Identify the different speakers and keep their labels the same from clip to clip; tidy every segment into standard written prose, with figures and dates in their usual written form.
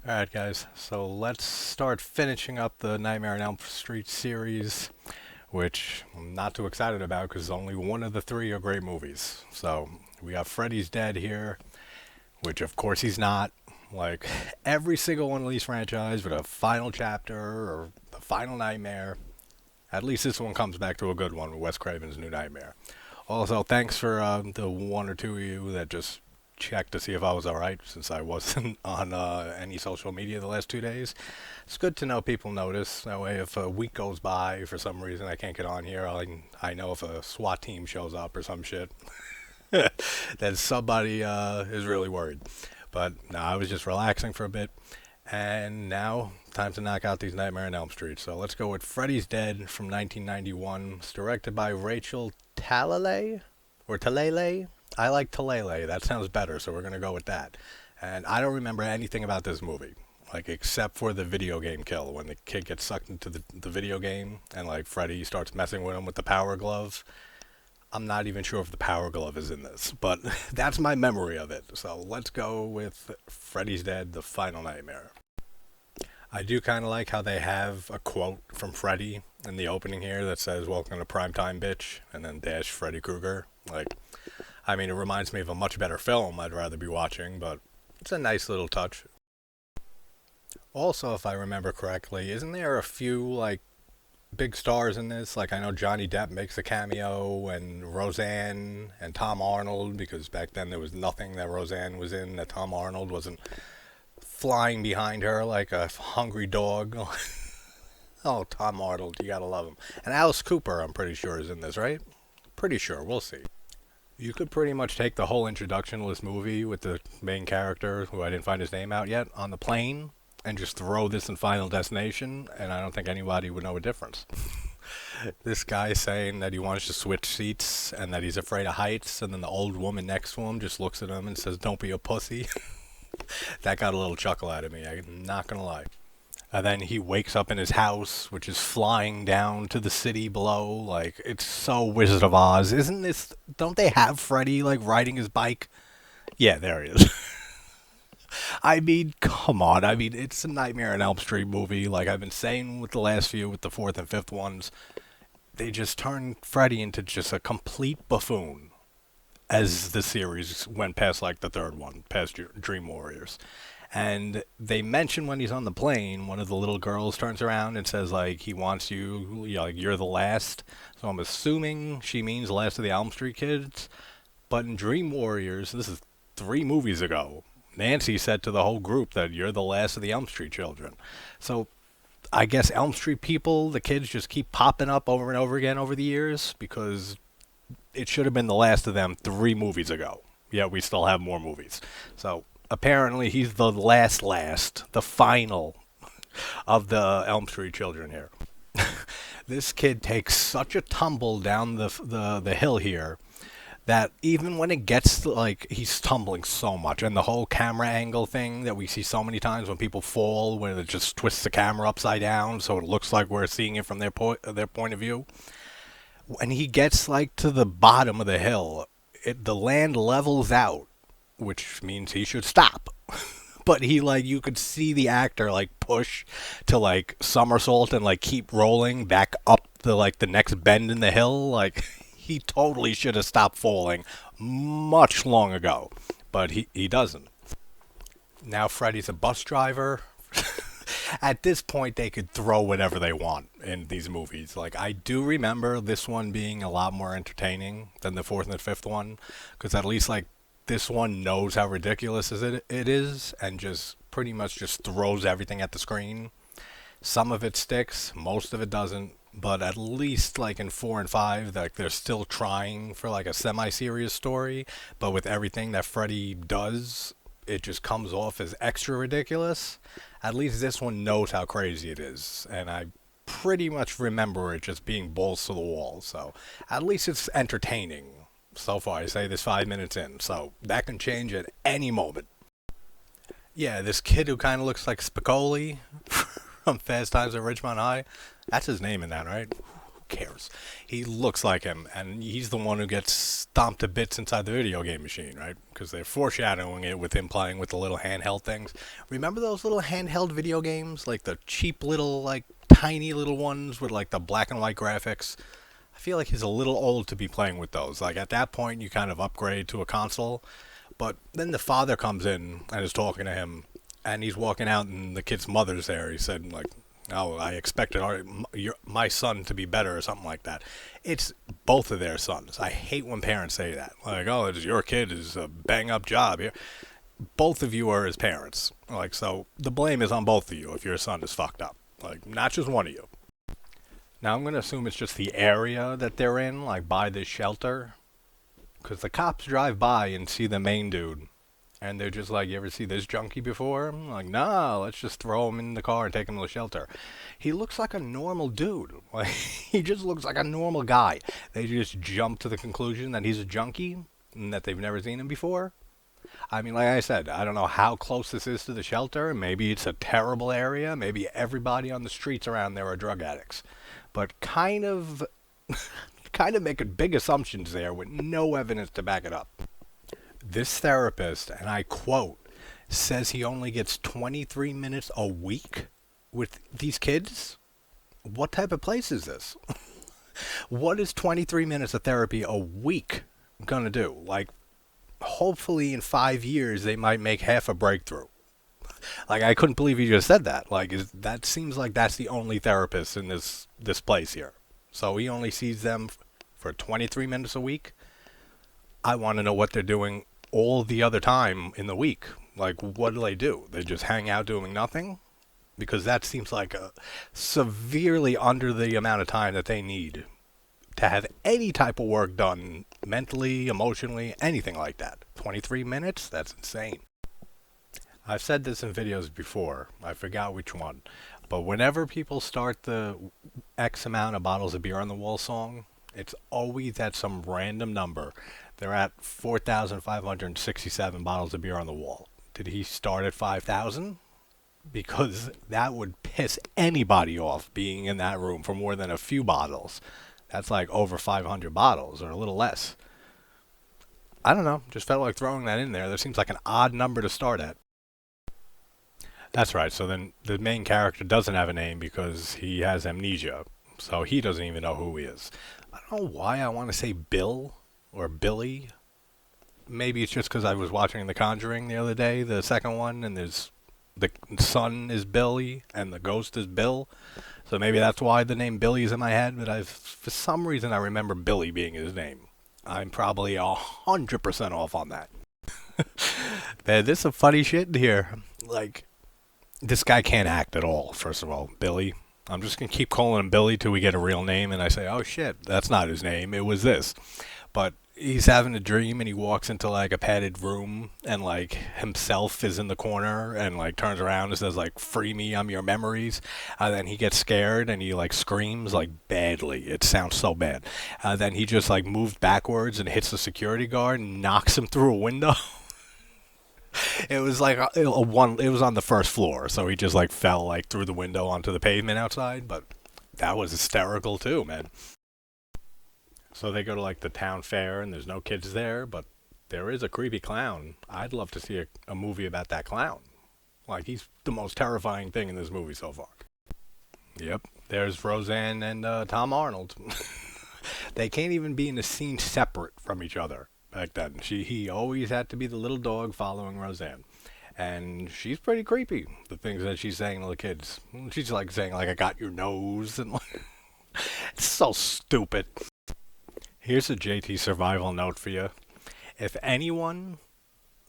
Speaker 1: Alright guys, so let's start finishing up the Nightmare on Elm Street series, which I'm not too excited about because only one of the three are great movies. So we got Freddy's Dead here, which of course he's not. Like every single one of these franchises with a final chapter or the final nightmare, at least this one comes back to a good one with Wes Craven's New Nightmare. Also, thanks for the one or two of you that just checked to see if I was alright since I wasn't on any social media the last 2 days. It's good to know people notice. That way, if a week goes by for some reason I can't get on here, I know if a SWAT team shows up or some shit, then somebody is really worried. But no, I was just relaxing for a bit. And now, time to knock out these Nightmare on Elm Street. So let's go with Freddy's Dead from 1991. It's directed by Rachel Talalay? Or Talalay? I like Talalay. That sounds better, so we're going to go with that. And I don't remember anything about this movie. Like, except for the video game kill. When the kid gets sucked into the video game and, like, Freddy starts messing with him with the power glove. I'm not even sure if the power glove is in this, but that's my memory of it. So let's go with Freddy's Dead, The Final Nightmare. I do kind of like how they have a quote from Freddy in the opening here that says, "Welcome to primetime, bitch," and then dash Freddy Krueger. Like, I mean, it reminds me of a much better film I'd rather be watching, but it's a nice little touch. Also, if I remember correctly, isn't there a few, like, big stars in this? Like, I know Johnny Depp makes a cameo, and Roseanne, and Tom Arnold, because back then there was nothing that Roseanne was in that Tom Arnold wasn't flying behind her like a hungry dog. Oh, Tom Arnold, you gotta love him. And Alice Cooper, I'm pretty sure, is in this, right? Pretty sure, we'll see. You could pretty much take the whole introduction to this movie with the main character, who I didn't find his name out yet, on the plane, and just throw this in Final Destination, and I don't think anybody would know a difference. This guy saying that he wants to switch seats and that he's afraid of heights, and then the old woman next to him just looks at him and says, "Don't be a pussy." That got a little chuckle out of me, I'm not gonna lie. And then he wakes up in his house, which is flying down to the city below. Like, it's so Wizard of Oz. Isn't this. Don't they have Freddy, like, riding his bike? Yeah, there he is. I mean, come on. I mean, it's a Nightmare on Elm Street movie. Like I've been saying with the last few, with the fourth and fifth ones, they just turned Freddy into just a complete buffoon as the series went past, like, the third one, past Dream Warriors. And they mention when he's on the plane, one of the little girls turns around and says, like, he wants you, like, you're the last. So I'm assuming she means the last of the Elm Street kids. But in Dream Warriors, this is 3 movies ago, Nancy said to the whole group that you're the last of the Elm Street children. So I guess Elm Street people, the kids, just keep popping up over and over again over the years because it should have been the last of them 3 movies ago. Yet we still have more movies. So apparently he's the last, the final of the Elm Street children here. This kid takes such a tumble down the hill here that even when it gets to, like, he's tumbling so much, and the whole camera angle thing that we see so many times when people fall, where it just twists the camera upside down so it looks like we're seeing it from their point of view. When he gets, like, to the bottom of the hill, the land levels out, which means he should stop. But he, like, you could see the actor, like, push to, like, somersault and, like, keep rolling back up the, like, the next bend in the hill. Like, he totally should have stopped falling much long ago, but he doesn't. Now Freddy's a bus driver. At this point, they could throw whatever they want in these movies. Like, I do remember this one being a lot more entertaining than the fourth and the fifth one, because at least, like, this one knows how ridiculous it is and just pretty much just throws everything at the screen. Some of it sticks, most of it doesn't, but at least, like, in 4 and 5, like, they're still trying for, like, a semi-serious story, but with everything that Freddy does, it just comes off as extra ridiculous. At least this one knows how crazy it is, and I pretty much remember it just being balls to the wall, so at least it's entertaining. So far, I say this 5 minutes in, so that can change at any moment. Yeah, this kid who kind of looks like Spicoli from Fast Times at Ridgemont High, that's his name in that, right? Who cares? He looks like him, and he's the one who gets stomped to bits inside the video game machine, right? Because they're foreshadowing it with him playing with the little handheld things. Remember those little handheld video games? Like the cheap little, like, tiny little ones with, like, the black and white graphics? I feel like he's a little old to be playing with those. Like, at that point, you kind of upgrade to a console. But then the father comes in and is talking to him, and he's walking out, and the kid's mother's there. He said, like, oh, I expected my son to be better or something like that. It's both of their sons. I hate when parents say that. Like, oh, it's your kid is a bang-up job here. Both of you are his parents. Like, so the blame is on both of you if your son is fucked up. Like, not just one of you. Now, I'm going to assume it's just the area that they're in, like, by this shelter. Because the cops drive by and see the main dude. And they're just like, you ever see this junkie before? I'm like, no, let's just throw him in the car and take him to the shelter. He looks like a normal dude. Like, he just looks like a normal guy. They just jump to the conclusion that he's a junkie and that they've never seen him before. I mean, like I said, I don't know how close this is to the shelter. Maybe it's a terrible area. Maybe everybody on the streets around there are drug addicts. But kind of making big assumptions there with no evidence to back it up. This therapist, and I quote, says he only gets 23 minutes a week with these kids? What type of place is this? What is 23 minutes of therapy a week gonna do? Like, hopefully in 5 years they might make half a breakthrough. Like, I couldn't believe you just said that. Like, that seems like that's the only therapist in this place here. So he only sees them for 23 minutes a week? I want to know what they're doing all the other time in the week. Like, what do? They just hang out doing nothing? Because that seems like a severely under the amount of time that they need to have any type of work done mentally, emotionally, anything like that. 23 minutes? That's insane. I've said this in videos before. I forgot which one. But whenever people start the X amount of bottles of beer on the wall song, it's always at some random number. They're at 4,567 bottles of beer on the wall. Did he start at 5,000? Because that would piss anybody off being in that room for more than a few bottles. That's like over 500 bottles or a little less. I don't know. Just felt like throwing that in there. That seems like an odd number to start at. That's right. So then the main character doesn't have a name because he has amnesia. So he doesn't even know who he is. I don't know why I want to say Bill or Billy. Maybe it's just because I was watching The Conjuring the other day, the second one, and the son is Billy and the ghost is Bill. So maybe that's why the name Billy is in my head, but for some reason I remember Billy being his name. I'm probably 100% off on that. Man, there's some funny shit in here. Like, this guy can't act at all, first of all, Billy. I'm just going to keep calling him Billy till we get a real name, and I say, oh shit, that's not his name, it was this. But he's having a dream, and he walks into, like, a padded room, and, like, himself is in the corner, and, like, turns around and says, like, free me, I'm your memories. Then he gets scared, and he, like, screams, like, badly. It sounds so bad. Then he just, like, moves backwards and hits the security guard and knocks him through a window. It was like it was on the first floor, so he just like fell like through the window onto the pavement outside, but that was hysterical too, man. So they go to like the town fair and there's no kids there, but there is a creepy clown. I'd love to see a movie about that clown. Like, he's the most terrifying thing in this movie so far. Yep, there's Roseanne and Tom Arnold. They can't even be in a scene separate from each other. Back then, he always had to be the little dog following Roseanne, and she's pretty creepy. The things that she's saying to the kids, she's like saying like, "I got your nose," and like, it's so stupid. Here's a JT survival note for you: if anyone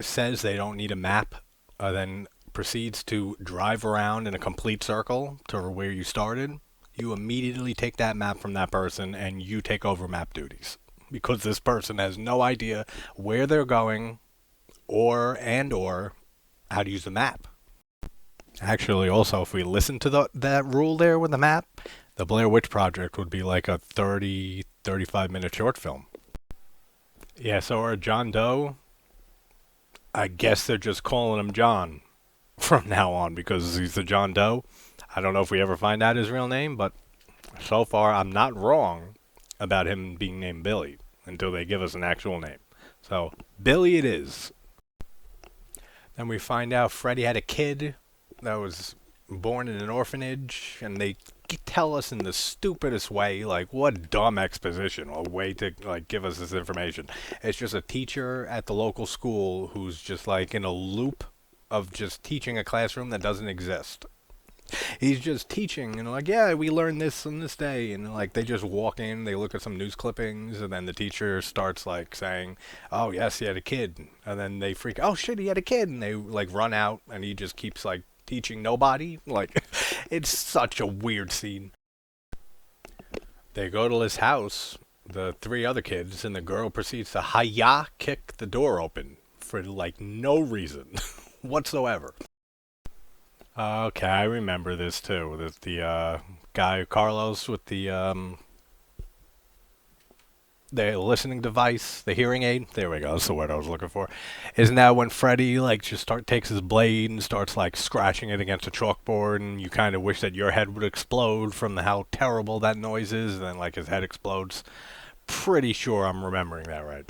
Speaker 1: says they don't need a map, then proceeds to drive around in a complete circle to where you started, you immediately take that map from that person and you take over map duties. Because this person has no idea where they're going or how to use the map. Actually, also, if we listen to that rule there with the map, the Blair Witch Project would be like a 35-minute short film. Yeah, so our John Doe, I guess they're just calling him John from now on because he's the John Doe. I don't know if we ever find out his real name, but So far, I'm not wrong about him being named Billy until they give us an actual name. So, Billy it is. Then we find out Freddy had a kid that was born in an orphanage, and they tell us in the stupidest way, like, what dumb exposition, a way to, like, give us this information. It's just a teacher at the local school who's just, like, in a loop of just teaching a classroom that doesn't exist. He's just teaching, and like, yeah, we learned this on this day, and like they just walk in, they look at some news clippings, and then the teacher starts like saying, "Oh yes, he had a kid," and then they freak, "Oh shit, he had a kid," and they like run out, and he just keeps like teaching nobody. Like, it's such a weird scene. They go to his house, the three other kids, and the girl proceeds to hi-ya kick the door open for like no reason whatsoever. Okay, I remember this too. The guy Carlos with the listening device, the hearing aid. There we go. That's the word I was looking for. Isn't that when Freddy like just takes his blade and starts like scratching it against a chalkboard, and you kind of wish that your head would explode from how terrible that noise is, and then like his head explodes. Pretty sure I'm remembering that right.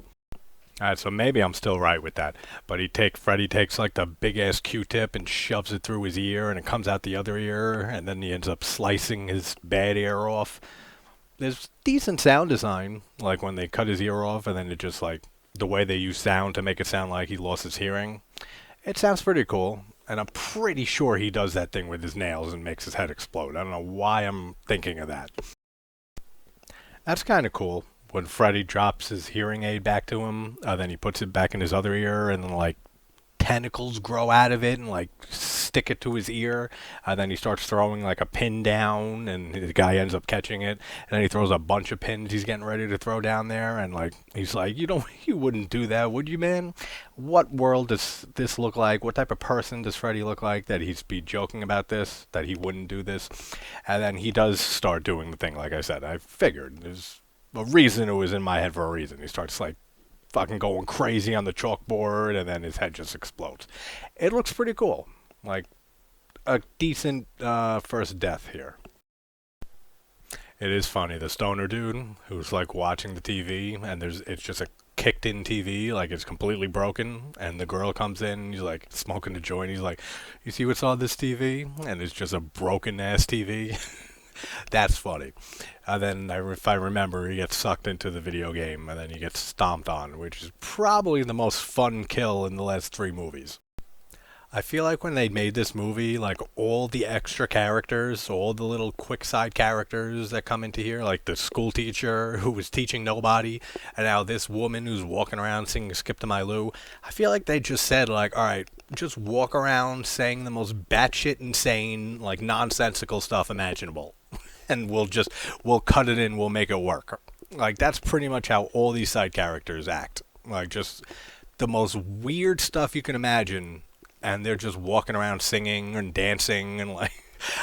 Speaker 1: Alright, so maybe I'm still right with that. But Freddy takes like the big ass Q-tip and shoves it through his ear, and it comes out the other ear, and then he ends up slicing his bad ear off. There's decent sound design, like when they cut his ear off, and then it just like the way they use sound to make it sound like he lost his hearing. It sounds pretty cool, and I'm pretty sure he does that thing with his nails and makes his head explode. I don't know why I'm thinking of that. That's kind of cool. When Freddy drops his hearing aid back to him, then he puts it back in his other ear, and then like tentacles grow out of it and like stick it to his ear. And then he starts throwing like a pin down, and the guy ends up catching it. And then he throws a bunch of pins he's getting ready to throw down there, and like he's like, you wouldn't do that, would you, man? What world does this look like? What type of person does Freddy look like that he'd be joking about this? That he wouldn't do this? And then he does start doing the thing. Like I said, I figured there's a reason. It was in my head for a reason. He starts like fucking going crazy on the chalkboard, and then his head just explodes. It looks pretty cool. Like a decent first death here. It is funny. The stoner dude who's like watching the TV, and it's just a kicked in TV, like it's completely broken, and the girl comes in, and he's like smoking a joint. He's like, "You see what's on this TV?" And it's just a broken ass TV. That's funny. And then, if I remember, he gets sucked into the video game, and then he gets stomped on, which is probably the most fun kill in the last three movies. I feel like when they made this movie, like all the extra characters, all the little quick side characters that come into here, like the school teacher who was teaching nobody, and now this woman who's walking around singing Skip to My Lou, I feel like they just said, like, alright, just walk around saying the most batshit insane, like nonsensical stuff imaginable. And we'll cut it in, we'll make it work. Like, that's pretty much how all these side characters act. Like, just the most weird stuff you can imagine, and they're just walking around singing and dancing, and like,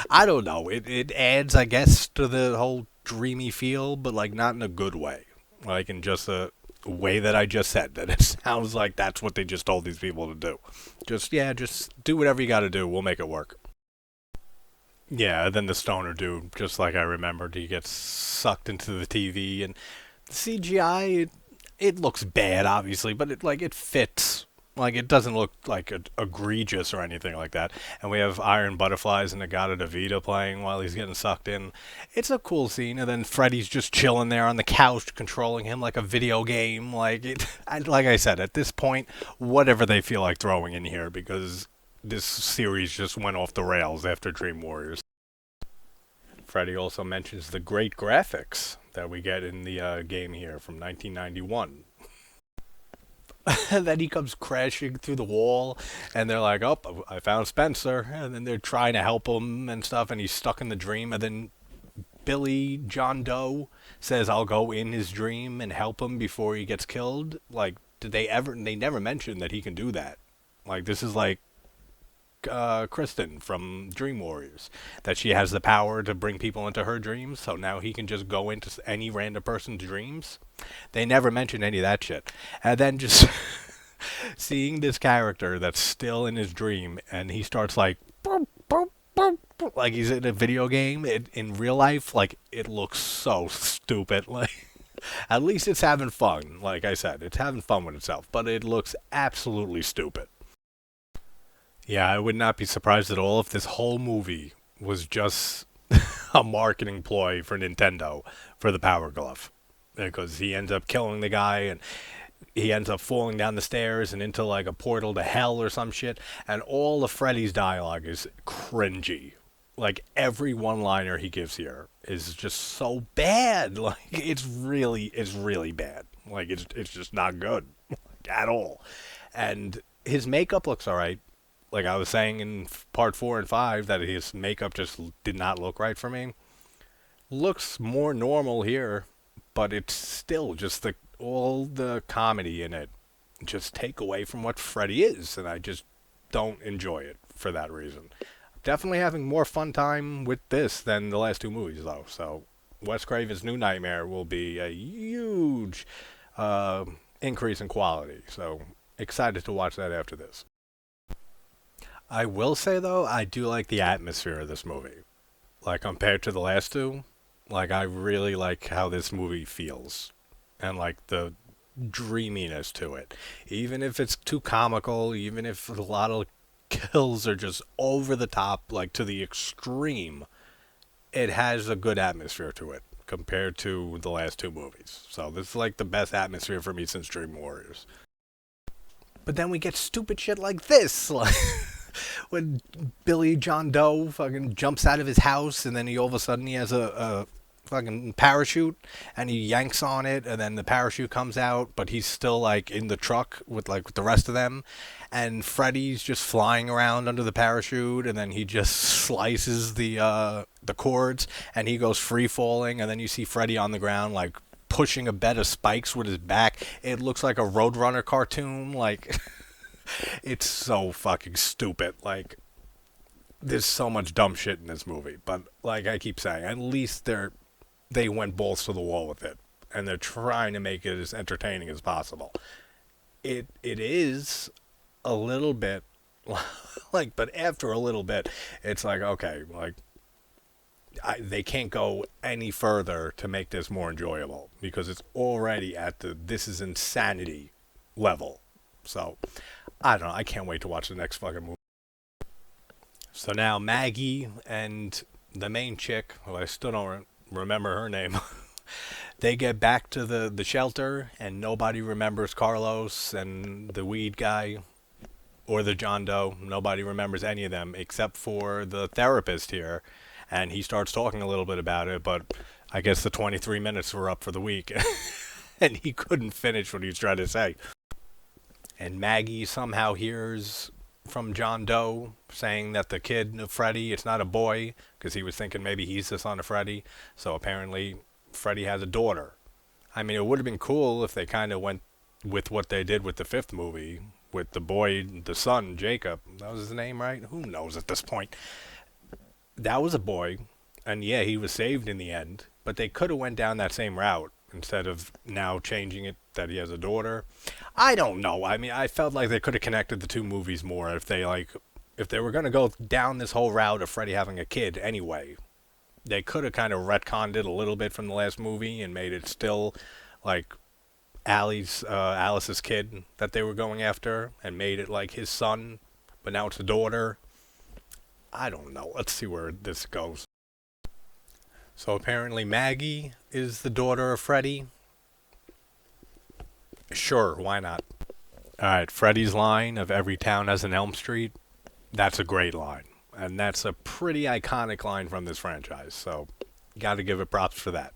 Speaker 1: I don't know. It adds, I guess, to the whole dreamy feel, but like not in a good way. Like in just a way that I just said, that it sounds like that's what they just told these people to do. Just do whatever you gotta do, we'll make it work. Yeah, then the stoner dude, just like I remembered, he gets sucked into the TV, and the CGI, it looks bad, obviously, but it fits. Like, it doesn't look like egregious or anything like that. And we have Iron Butterflies and Agata Davida playing while he's getting sucked in. It's a cool scene, and then Freddy's just chilling there on the couch, controlling him like a video game. Like I said, at this point, whatever they feel like throwing in here, because this series just went off the rails after Dream Warriors. Freddy also mentions the great graphics that we get in the game here from 1991. And then he comes crashing through the wall, and they're like, "Oh, I found Spencer," and then they're trying to help him and stuff, and he's stuck in the dream, and then Billy John Doe says, "I'll go in his dream and help him before he gets killed." Like, they never mentioned that he can do that. Like, this is like Kristen from Dream Warriors, that she has the power to bring people into her dreams, so now he can just go into any random person's dreams. They never mention any of that shit. And then just seeing this character that's still in his dream, and he starts like, boop, boop, boop, boop, like he's in a video game. In real life, like it looks so stupid. Like at least it's having fun. Like I said, it's having fun with itself, but it looks absolutely stupid. Yeah, I would not be surprised at all if this whole movie was just a marketing ploy for Nintendo for the Power Glove. Because he ends up killing the guy and he ends up falling down the stairs and into like a portal to hell or some shit. And all of Freddy's dialogue is cringy. Like every one-liner he gives here is just so bad. Like it's really bad. Like it's just not good at all. And his makeup looks alright. Like I was saying in part 4 and 5 that his makeup just did not look right for me. Looks more normal here, but it's still just all the comedy in it just take away from what Freddy is, and I just don't enjoy it for that reason. Definitely having more fun time with this than the last two movies, though. So Wes Craven's New Nightmare will be a huge increase in quality. So excited to watch that after this. I will say though, I do like the atmosphere of this movie. Like compared to the last two, like I really like how this movie feels and like the dreaminess to it. Even if it's too comical, even if a lot of kills are just over the top, like to the extreme, it has a good atmosphere to it compared to the last two movies. So this is like the best atmosphere for me since Dream Warriors. But then we get stupid shit like this, like when Billy John Doe fucking jumps out of his house and then he all of a sudden he has a fucking parachute and he yanks on it and then the parachute comes out but he's still like in the truck with the rest of them and Freddy's just flying around under the parachute and then he just slices the cords and he goes free falling and then you see Freddy on the ground like pushing a bed of spikes with his back. It looks like a Roadrunner cartoon. Like it's so fucking stupid. Like there's so much dumb shit in this movie, but like I keep saying, at least they went balls to the wall with it, and they're trying to make it as entertaining as possible. It is a little bit like, but after a little bit, it's like okay, like they can't go any further to make this more enjoyable because it's already at the this is insanity level. So I don't know. I can't wait to watch the next fucking movie. So now Maggie and the main chick, who I still don't remember her name, they get back to the shelter and nobody remembers Carlos and the weed guy or the John Doe. Nobody remembers any of them except for the therapist here. And he starts talking a little bit about it, but I guess the 23 minutes were up for the week. And he couldn't finish what he was trying to say. And Maggie somehow hears from John Doe saying that the kid of Freddy, it's not a boy, because he was thinking maybe he's the son of Freddy. So apparently Freddy has a daughter. I mean, it would have been cool if they kind of went with what they did with the fifth movie, with the boy, the son, Jacob. That was his name, right? Who knows at this point? That was a boy, and yeah, he was saved in the end, but they could have went down that same route instead of now changing it that he has a daughter. I don't know. I mean, I felt like they could have connected the two movies more if they were going to go down this whole route of Freddy having a kid anyway. They could have kind of retconned it a little bit from the last movie and made it still like Alice's kid that they were going after and made it like his son, but now it's a daughter. I don't know. Let's see where this goes. So apparently Maggie is the daughter of Freddy. Sure, why not? Alright, Freddy's line of every town has an Elm Street. That's a great line. And that's a pretty iconic line from this franchise. So, gotta give it props for that.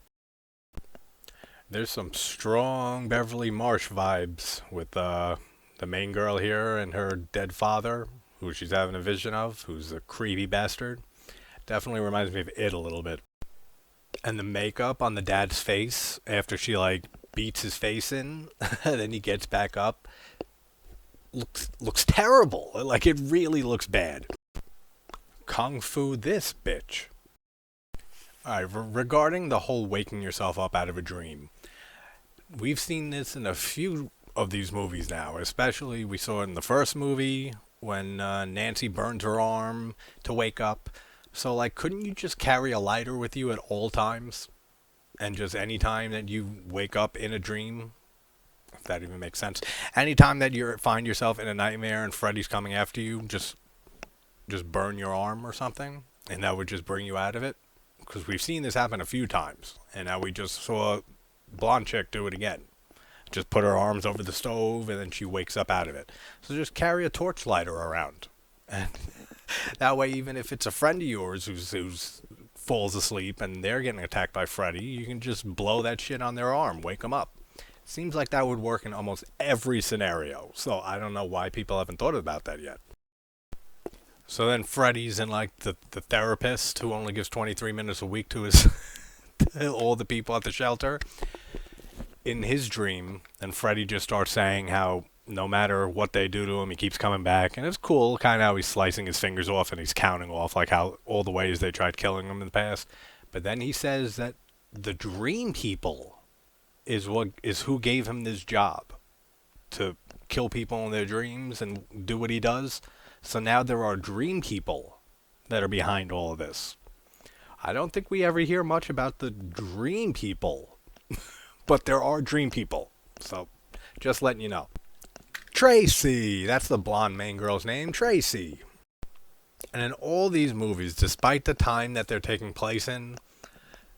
Speaker 1: There's some strong Beverly Marsh vibes with the main girl here and her dead father, who she's having a vision of, who's a creepy bastard. Definitely reminds me of It a little bit. And the makeup on the dad's face after she like beats his face in, and then he gets back up, looks terrible. Like it really looks bad. Kung Fu this bitch. Alright, regarding the whole waking yourself up out of a dream, we've seen this in a few of these movies now. Especially we saw it in the first movie when Nancy burns her arm to wake up. So, like, couldn't you just carry a lighter with you at all times? And just any time that you wake up in a dream, if that even makes sense. Anytime that you find yourself in a nightmare and Freddy's coming after you, just burn your arm or something, and that would just bring you out of it. Because we've seen this happen a few times, and now we just saw a blonde chick do it again. Just put her arms over the stove, and then she wakes up out of it. So just carry a torch lighter around, and that way, even if it's a friend of yours who's falls asleep and they're getting attacked by Freddy, you can just blow that shit on their arm, wake them up. Seems like that would work in almost every scenario, so I don't know why people haven't thought about that yet. So then Freddy's in like the therapist who only gives 23 minutes a week to his to all the people at the shelter. In his dream, and Freddy just starts saying how no matter what they do to him, he keeps coming back, and it's cool, kind of how he's slicing his fingers off and he's counting off like how all the ways they tried killing him in the past. But then he says that the dream people is who gave him this job to kill people in their dreams and do what he does. So now there are dream people that are behind all of this. I don't think we ever hear much about the dream people, but there are dream people. So just letting you know. Tracy, that's the blonde main girl's name, Tracy. And in all these movies, despite the time that they're taking place in,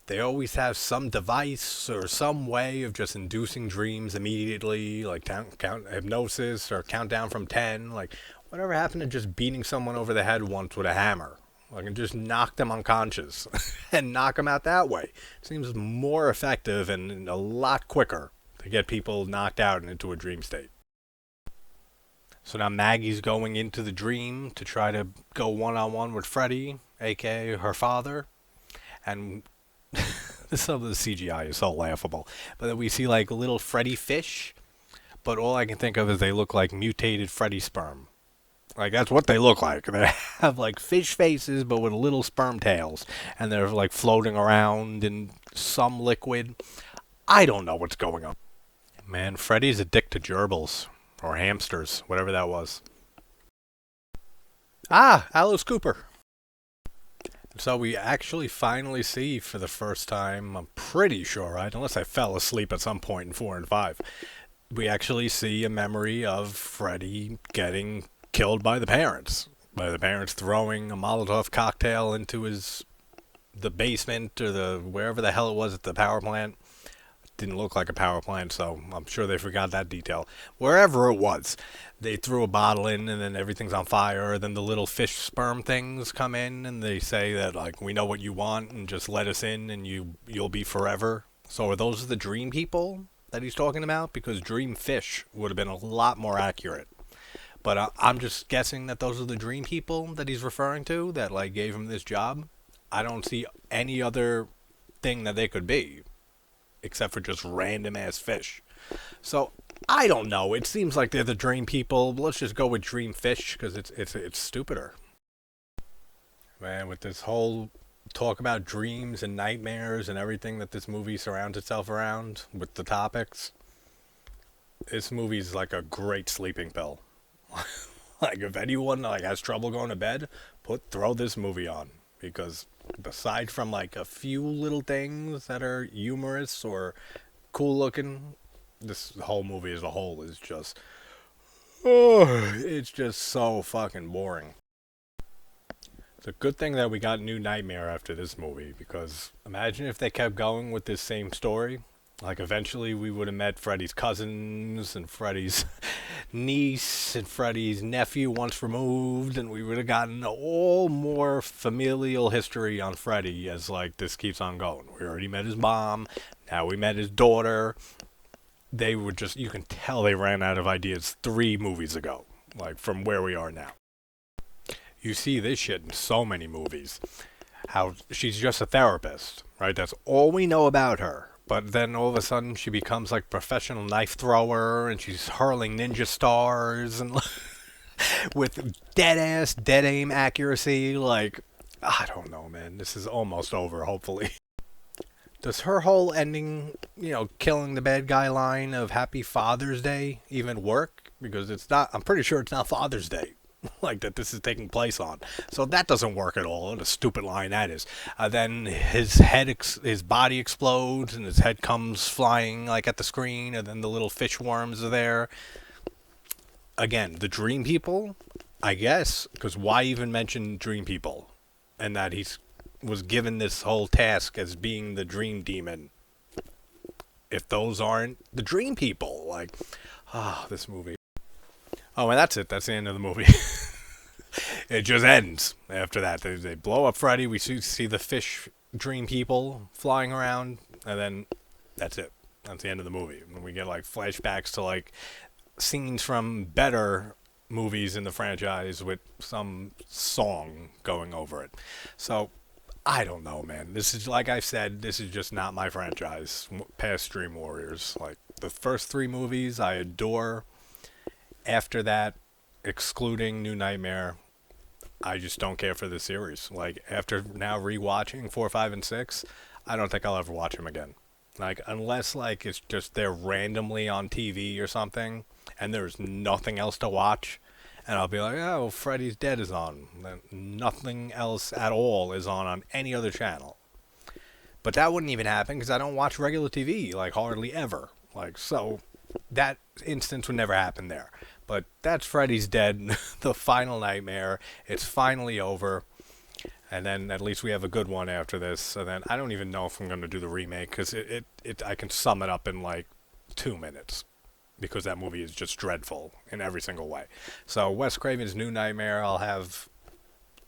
Speaker 1: they always have some device or some way of just inducing dreams immediately, like count hypnosis or count down from 10. Like, whatever happened to just beating someone over the head once with a hammer? Like, and just knock them unconscious and knock them out that way. It seems more effective and a lot quicker to get people knocked out and into a dream state. So now Maggie's going into the dream to try to go one-on-one with Freddy, aka her father. And some of the CGI is so laughable. But then we see like little Freddy fish, but all I can think of is they look like mutated Freddy sperm. Like, that's what they look like. They have like fish faces, but with little sperm tails. And they're like floating around in some liquid. I don't know what's going on. Man, Freddy's addicted to gerbils. Or hamsters, whatever that was. Ah, Alice Cooper. So we actually finally see for the first time, I'm pretty sure, right? Unless I fell asleep at some point in 4 and 5. We actually see a memory of Freddy getting killed by the parents. By the parents throwing a Molotov cocktail into the basement or the wherever the hell it was at the power plant. Didn't look like a power plant, so I'm sure they forgot that detail. Wherever it was, they threw a bottle in and then everything's on fire. Then the little fish sperm things come in and they say that, like, we know what you want and just let us in and you'll be forever. So are those the dream people that he's talking about? Because dream fish would have been a lot more accurate. But I'm just guessing that those are the dream people that he's referring to that, like, gave him this job. I don't see any other thing that they could be, except for just random ass fish. So I don't know. It seems like they're the dream people. Let's just go with dream fish because it's stupider. Man, with this whole talk about dreams and nightmares and everything that this movie surrounds itself around with the topics, this movie's like a great sleeping pill. Like, if anyone like has trouble going to bed, throw this movie on, because aside from like a few little things that are humorous or cool looking, this whole movie as a whole is just, it's just so fucking boring. It's a good thing that we got New Nightmare after this movie, because imagine if they kept going with this same story. Like, eventually we would have met Freddy's cousins and Freddy's niece and Freddy's nephew once removed, and we would have gotten all more familial history on Freddy as, like, this keeps on going. We already met his mom, now we met his daughter. They were just, you can tell they ran out of ideas 3 movies ago, like, from where we are now. You see this shit in so many movies. How she's just a therapist, right? That's all we know about her. But then all of a sudden she becomes like professional knife thrower and she's hurling ninja stars and with dead aim accuracy. Like, I don't know, man. This is almost over, hopefully. Does her whole ending, killing the bad guy line of Happy Father's Day even work? Because it's not, I'm pretty sure it's not Father's Day. like that this is taking place on. So that doesn't work at all. What a stupid line that is. Then his body explodes and his head comes flying like at the screen, and then the little fish worms are there. Again, the dream people, I guess, because why even mention dream people, and that he's was given this whole task as being the dream demon. If those aren't the dream people, like, this movie. Oh, and that's it. That's the end of the movie. It just ends after that. They blow up Freddy. We see the fish dream people flying around, and then that's it. That's the end of the movie. And we get like flashbacks to like scenes from better movies in the franchise with some song going over it. So I don't know, man. This is, like I said, this is just not my franchise. Past Dream Warriors, like the first three movies, I adore. After that, excluding New Nightmare, I just don't care for the series. Like, after now rewatching 4, 5, and 6, I don't think I'll ever watch them again. Like, unless, like, it's just they're randomly on TV or something, and there's nothing else to watch, and I'll be like, oh, Freddy's Dead is on. Then nothing else at all is on any other channel. But that wouldn't even happen because I don't watch regular TV, like, hardly ever. Like, so that instance would never happen there. But that's Freddy's Dead, the final nightmare. It's finally over. And then at least we have a good one after this. So then I don't even know if I'm going to do the remake because I can sum it up in like 2 minutes because that movie is just dreadful in every single way. So Wes Craven's New Nightmare I'll have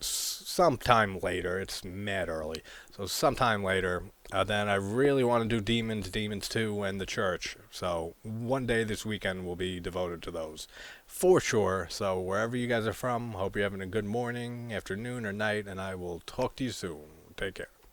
Speaker 1: sometime later. It's mad early. So sometime later. Then I really want to do Demons 2, and The Church. So one day this weekend will be devoted to those. For sure. So wherever you guys are from, hope you're having a good morning, afternoon, or night, and I will talk to you soon. Take care.